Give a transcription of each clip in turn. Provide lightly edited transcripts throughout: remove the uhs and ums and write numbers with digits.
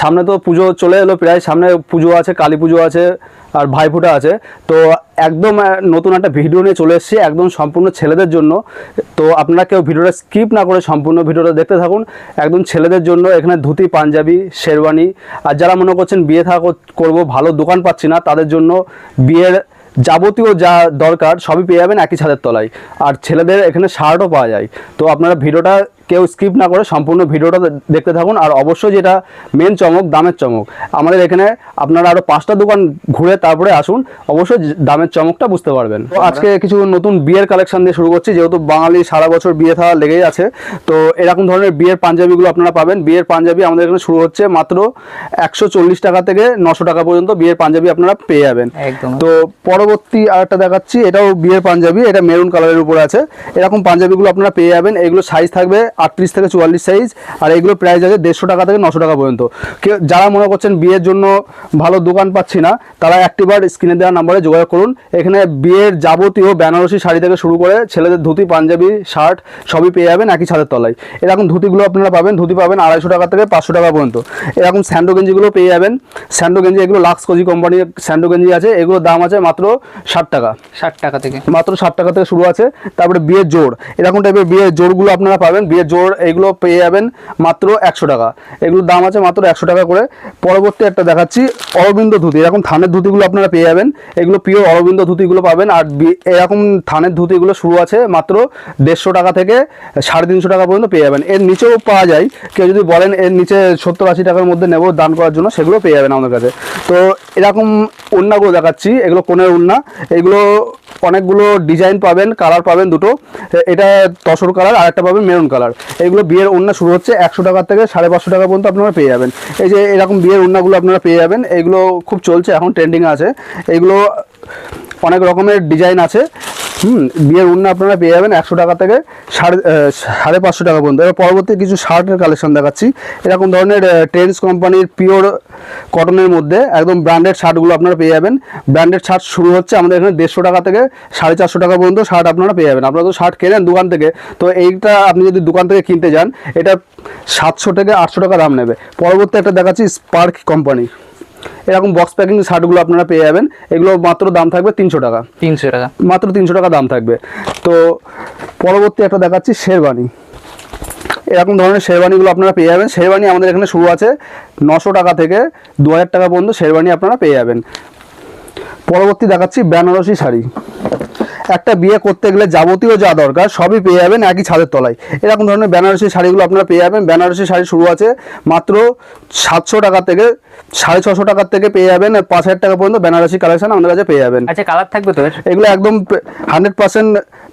সামনে তো পুজো চলে এলো প্রায়, সামনে পুজো আছে, কালী পুজো আছে আর ভাইফোঁটা আছে। তো একদম নতুন একটা ভিডিও নিয়ে চলে এসেছি, একদম সম্পূর্ণ ছেলেদের জন্য। তো আপনারা কেউ ভিডিওটা স্কিপ না করে সম্পূর্ণ ভিডিওটা দেখতে থাকুন। একদম ছেলেদের জন্য এখানে ধুতি, পাঞ্জাবি, শেরওয়ানি, আর যারা মনে করছেন বিয়ে থা করবো, ভালো দোকান পাচ্ছি না, তাদের জন্য বিয়ের যাবতীয় যা দরকার সবই পেয়ে যাবেন একই ছাদের তলায়। আর ছেলেদের এখানে শার্টও পাওয়া যায়। তো আপনারা ভিডিওটা কেউ স্কিপ না করে সম্পূর্ণ ভিডিওটা দেখতে থাকুন। আর অবশ্যই যেটা মেন চমক, দামের চমক। আমাদের এখানে আপনারা আরও 5টা দোকান ঘুরে তারপরে আসুন, অবশ্যই দামের চমকটা বুঝতে পারবেন। তো আজকে কিছু নতুন বিয়ের কালেকশন দিয়ে শুরু করছি, যেহেতু বাঙালি সারা বছর বিয়ে থাকা লেগেই আছে। তো এরকম ধরনের বিয়ের পাঞ্জাবিগুলো আপনারা পাবেন। বিয়ের পাঞ্জাবি আমাদের এখানে শুরু হচ্ছে মাত্র 140 টাকা থেকে 900 টাকা পর্যন্ত বিয়ের পাঞ্জাবি আপনারা পেয়ে যাবেন। তো পরবর্তী আরেকটা দেখাচ্ছি, এটাও বিয়ের পাঞ্জাবি, এটা মেরুন কালারের উপরে আছে। এরকম পাঞ্জাবিগুলো আপনারা পেয়ে যাবেন। এগুলো সাইজ থাকবে 38 থেকে 44 সাইজ, আর এগুলো প্রাইস আছে 150 টাকা থেকে 900 টাকা পর্যন্ত। যারা মনে করছেন বিয়ের জন্য ভালো দোকান পাচ্ছি না, তারা একটিবার স্ক্রিনে দেওয়া নাম্বারে যোগাযোগ করুন। এখানে বিয়ের যাবতীয় বেনারসি শাড়ি থেকে শুরু করে ছেলেদের ধুতি, পাঞ্জাবি, শার্ট সবই পেয়ে যাবেন একই ছাদের তলায়। এরকম ধুতিগুলো আপনারা পাবেন, ধুতি পাবেন 250 টাকা থেকে 500 টাকা পর্যন্ত। এরকম স্যান্ডো গেঞ্জিগুলো পেয়ে যাবেন। স্যান্ডো গেঞ্জি এগুলো লাক্স কোজি কোম্পানির স্যান্ডো গেঞ্জি আছে, এগুলোর দাম আছে মাত্র 60 টাকা। 60 টাকা থেকে, মাত্র 60 টাকা থেকে শুরু আছে। তারপরে বিয়ের জোড়, এরকম টাইপের বিয়ের জোড়গুলো আপনারা পাবেন। বিয়ের জোড় এগুলো পেয়ে যাবেন মাত্র 100 টাকা। এগুলোর দাম আছে মাত্র 100 টাকা করে। পরবর্তী একটা দেখাচ্ছি অরবিন্দ ধুতি। এরকম থানের ধুতিগুলো আপনারা পেয়ে যাবেন, এগুলো পিওর অরবিন্দ ধুতিগুলো পাবেন। আর এরকম থানের ধুতিগুলো শুরু আছে মাত্র 150 টাকা থেকে 350 টাকা পর্যন্ত পেয়ে যাবেন। এর নিচেও পাওয়া যায়, কেউ যদি বলেন এর নিচে 70-80 টাকার মধ্যে নেব দান করার জন্য, সেগুলো পেয়ে যাবেন আমাদের কাছে। তো এরকম ওড়নাগুলো দেখাচ্ছি, এগুলো কোনের ওড়না। এগুলো অনেকগুলো ডিজাইন পাবেন, কালার পাবেন দুটো। এটা তসর কালার আর একটা পাবেন মেরুন কালার। এগুলো বিয়ের ওড়না শুরু হচ্ছে 100 টাকা থেকে 550 টাকা পর্যন্ত আপনারা পেয়ে যাবেন। এই যে এরকম বিয়ের ওড়নাগুলো আপনারা পেয়ে যাবেন, এগুলো খুব চলছে এখন, ট্রেন্ডিংয়ে আছে। এগুলো অনেক রকমের ডিজাইন আছে। বিয়ের ওড়না আপনারা পেয়ে যাবেন 100 টাকা থেকে 550 টাকা পর্যন্ত। এবার পরবর্তী কিছু শার্টের কালেকশন দেখাচ্ছি। এরকম ধরনের ট্রেন্ডস কোম্পানির পিওর কটনের মধ্যে একদম ব্র্যান্ডেড শার্টগুলো আপনারা পেয়ে যাবেন। ব্র্যান্ডেড শার্ট শুরু হচ্ছে আমাদের এখানে 150 টাকা থেকে 450 টাকা পর্যন্ত শার্ট আপনারা পেয়ে যাবেন। আপনারা তো শার্ট কেনেন দোকান থেকে, তো এইটা আপনি যদি দোকান থেকে কিনতে যান, এটা 700 থেকে 800 টাকা দাম নেবে। পরবর্তী একটা দেখাচ্ছি স্পার্ক কোম্পানি। এরকম বক্স প্যাকিং শার্টগুলো আপনারা পেয়ে যাবেন। এগুলো মাত্র দাম থাকবে 300 টাকা। 300 টাকা, মাত্র 300 টাকা দাম থাকবে। তো পরবর্তী একটা দেখাচ্ছি শেরওয়ানি। এরকম ধরনের শেরওয়ানিগুলো আপনারা পেয়ে যাবেন। শেরওয়ানি আমাদের এখানে শুরু আছে 900 টাকা থেকে 2000 টাকা পর্যন্ত শেরওয়ানি আপনারা পেয়ে যাবেন। পরবর্তী দেখাচ্ছি বেনারসি শাড়ি। একটা বিয়ে করতে গেলে যাবতীয় যা দরকার সবই পেয়ে যাবেন একই ছাদের তলায়। এরকম ধরনের বেনারসি শাড়িগুলো আপনারা পেয়ে যাবেন। বেনারসি শাড়ি শুরু আছে মাত্র 700 টাকা থেকে 650 টাকার থেকে পেয়ে যাবেন 5000 টাকা পর্যন্ত বেনারসি কালেকশন আমাদের কাছে পেয়ে যাবেন। আচ্ছা, কালার থাকবে তো? এগুলো একদম 100%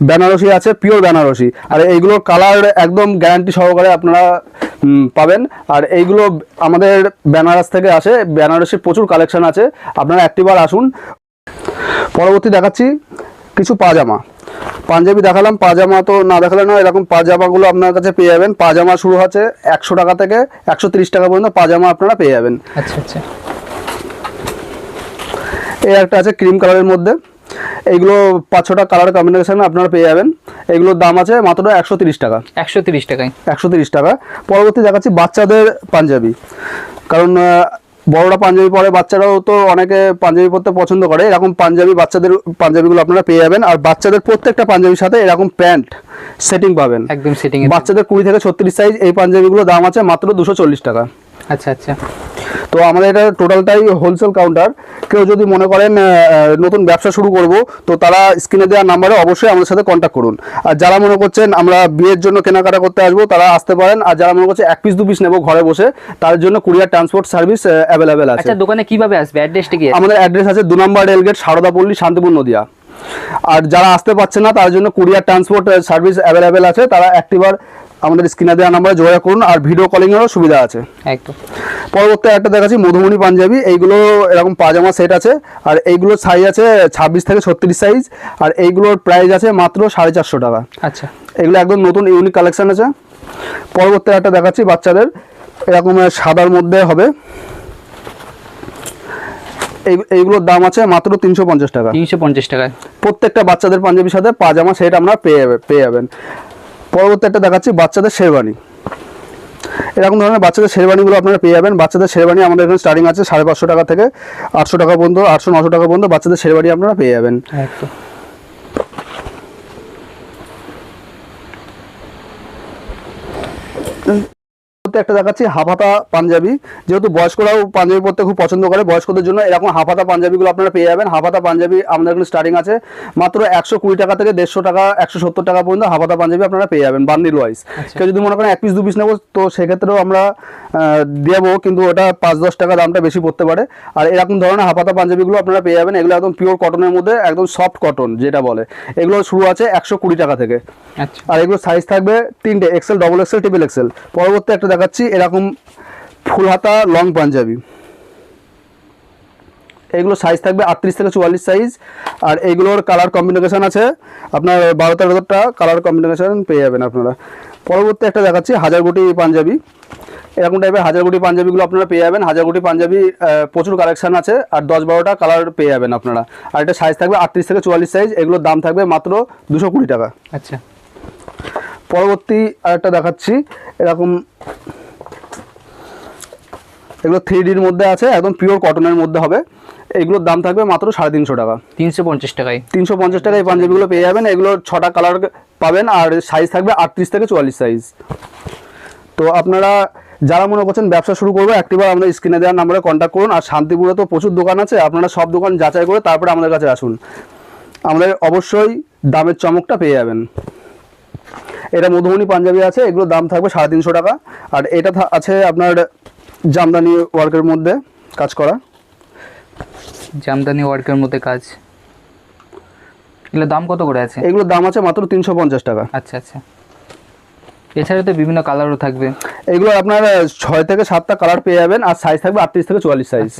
বেনারসি আছে, পিওর বেনারসি। আর এইগুলোর কালার একদম গ্যারান্টি সহকারে আপনারা পাবেন। আর এইগুলো আমাদের বেনারস থেকে আসে, বেনারসির প্রচুর কালেকশন আছে, আপনারা একটিবার আসুন। পরবর্তী দেখাচ্ছি কিছু পাজামা। পাঞ্জাবি দেখালাম, পাজামা তো না দেখালে না। এরকম পাজামাগুলো আপনার কাছে পেয়ে যাবেন। পাজামা শুরু হচ্ছে 100 টাকা থেকে 130 টাকা পর্যন্ত পাজামা আপনারা পেয়ে যাবেন। আচ্ছা আচ্ছা। এই একটা আছে ক্রিম কালারের মধ্যে, এইগুলো 5-6টা কালার কম্বিনেশন আপনারা পেয়ে যাবেন। এগুলোর দাম আছে মাত্র 130 টাকা। 130 টাকায়, 130 টাকা। পরবর্তী দেখাচ্ছি বাচ্চাদের পাঞ্জাবি, কারণ বড়রা পাঞ্জাবি পরে, বাচ্চারাও তো অনেকে পাঞ্জাবি পরতে পছন্দ করে। এরকম পাঞ্জাবি, বাচ্চাদের পাঞ্জাবিগুলো আপনারা পেয়ে যাবেন। আর বাচ্চাদের প্রত্যেকটা পাঞ্জাবির সাথে এরকম প্যান্ট সেটিং পাবেন, একদম সেটিং। বাচ্চাদের 20 থেকে 36 সাইজ। এই পাঞ্জাবিগুলো দাম আছে মাত্র 240 টাকা। আচ্ছা আচ্ছা। তো আমাদের এটা টোটালটাই হোলসেল কাউন্টার। কেউ যদি মনে করেন নতুন ব্যবসা শুরু করব, তো তারা স্ক্রিনে দেওয়া নাম্বারে অবশ্যই আমাদের সাথে কন্ট্যাক্ট করুন। আর যারা মনে করছেন আমরা বিয়ের জন্য কেনাকাটা করতে আসবো, তারা আসতে পারেন। আর যারা মনে করছে 1 পিস 2 পিস নেবো ঘরে বসে, তার জন্য কুরিয়ার ট্রান্সপোর্ট সার্ভিস অ্যাভেলেবেল আছে। আচ্ছা, দোকানে কিভাবে আসবে? অ্যাড্রেসটা কি? আমাদের অ্যাড্রেস আছে 2 নম্বর রেলগেট, সারদাপল্লী, শান্তিপুর, নদিয়া। আর যারা আসতে পারছে না, তার জন্য কুরিয়ার ট্রান্সপোর্ট সার্ভিস অ্যাভেলেবেল আছে। তারা একটিবার আমাদের স্ক্রিনে দেওয়া নাম্বারে যোগাযোগ করুন। আর ভিডিও কলিংয়েরও সুবিধা আছে একদম। পরবর্তী একটা দেখাচ্ছি মধুমণি পাঞ্জাবি। এইগুলো এরকম পাজামা সেট আছে, আর এইগুলোর সাইজ আছে 26 থেকে 36 সাইজ। আর এইগুলোর প্রাইস আছে মাত্র 450 টাকা। আচ্ছা, এগুলো একদম নতুন ইউনিক কালেকশন আছে। পরবর্তী একটা দেখাচ্ছি বাচ্চাদের, এরকম সাদার মধ্যে হবে। এইগুলোর দাম আছে মাত্র 350 টাকা। 350 টাকায় প্রত্যেকটা বাচ্চাদের পাঞ্জাবির সাথে পাজামা সেট আমরা পেয়ে যাবেন। পরবর্তী একটা দেখাচ্ছি বাচ্চাদের শেরওয়ানি। এরকম ধরনের বাচ্চাদের শেরবানিগুলো আপনারা পেয়ে যাবেন। বাচ্চাদের শেরবানি আমাদের এখানে স্টার্টিং আছে 550 টাকা থেকে 800 টাকা পর্যন্ত, 800-900 টাকা পর্যন্ত বাচ্চাদের শেরবানি আপনারা পেয়ে যাবেন। একদম। একটা দেখাচ্ছি হাফ হাতা পাঞ্জাবি, যেহেতু বয়স্করাও পাঞ্জাবি পরতে খুব পছন্দ করে, বয়স্কদের জন্য এরকম হাফ হাতা পাঞ্জাবিগুলো আপনারা পেয়ে যাবেন। হাফ হাতা পাঞ্জাবি আমাদের এখানে স্টার্টিং আছে মাত্র 120 টাকা থেকে 150 টাকা 170 টাকা পর্যন্ত হাফ হাতা পাঞ্জাবি আপনারা পেয়ে যাবেন বান্ডিল ওয়াইজ। কেউ যদি মনে করেন 1 পিস 2 পিস নেবো তো সেক্ষেত্রেও আমরা দেবো, কিন্তু ওটা 5-10 টাকা দামটা বেশি পড়তে পারে। আর এরকম ধরনের হাফ হাতা পাঞ্জাবিগুলো আপনারা পেয়ে যাবেন, এগুলো একদম পিওর কটনের মধ্যে, একদম সফট কটন যেটা বলে, এগুলো শুরু আছে 120 টাকা থেকে। আচ্ছা আর এগুলো সাইজ থাকবে 3টে, XL, double XL, triple XL. পরবর্তী একটা দেখাচ্ছি এরকম ফুল হাতা লং পাঞ্জাবি, এগুলো সাইজ থাকবে 38 থেকে 44 সাইজ। আর এইগুলোর কালার কম্বিনেশন আছে আপনার 12-13টা কালার কম্বিনেশন পেয়ে যাবেন আপনারা। পরবর্তী একটা দেখাচ্ছি হাজারগুটি পাঞ্জাবি, এরকম টাইপের হাজারগুটি পাঞ্জাবিগুলো আপনারা পেয়ে যাবেন। হাজারগুটি পাঞ্জাবি প্রচুর কালেকশন আছে আর 10-12টা কালার পেয়ে যাবেন আপনারা। আর এটা সাইজ থাকবে 38 থেকে 44 সাইজ, এগুলোর দাম থাকবে মাত্র 220 টাকা। আচ্ছা। পরবর্তী আরেকটা দেখাচ্ছি এরকম, এগুলো 3Dর মধ্যে আছে, একদম পিওর কটনের মধ্যে হবে, এগুলোর দাম থাকবে মাত্র 350 টাকা। 350 টাকায় 350 টাকায় এই পাঞ্জাবিগুলো পেয়ে যাবেন। এগুলোর 6টা কালার পাবেন আর সাইজ থাকবে 38 থেকে 44 সাইজ। তো আপনারা যারা মনে করছেন ব্যবসা শুরু করবো একটিবার আমাদের স্ক্রিনে দেওয়ার নাম্বারে কন্ট্যাক্ট করুন। আর শান্তিপুরে তো প্রচুর দোকান আছে, আপনারা সব দোকান যাচাই করে তারপরে আমাদের কাছে আসুন, আমাদের অবশ্যই দামের চমকটা পেয়ে যাবেন। এটা মধুবনী পাঞ্জাবি আছে, এগুলোর দাম থাকবে 350 টাকা। আর এটা আছে আপনার জামদানি ওয়ার্কের মধ্যে কাজ করা, জামদানি ওয়ার্কের মধ্যে কাজ, এগুলোর দাম কত করে আছে? এগুলোর দাম আছে মাত্র 350 টাকা। আচ্ছা আচ্ছা। এছাড়া তো বিভিন্ন কালারও থাকবে, এগুলো আপনার 6 থেকে 7টা কালার পেয়ে যাবেন আর সাইজ থাকবে 38 থেকে 44 সাইজ।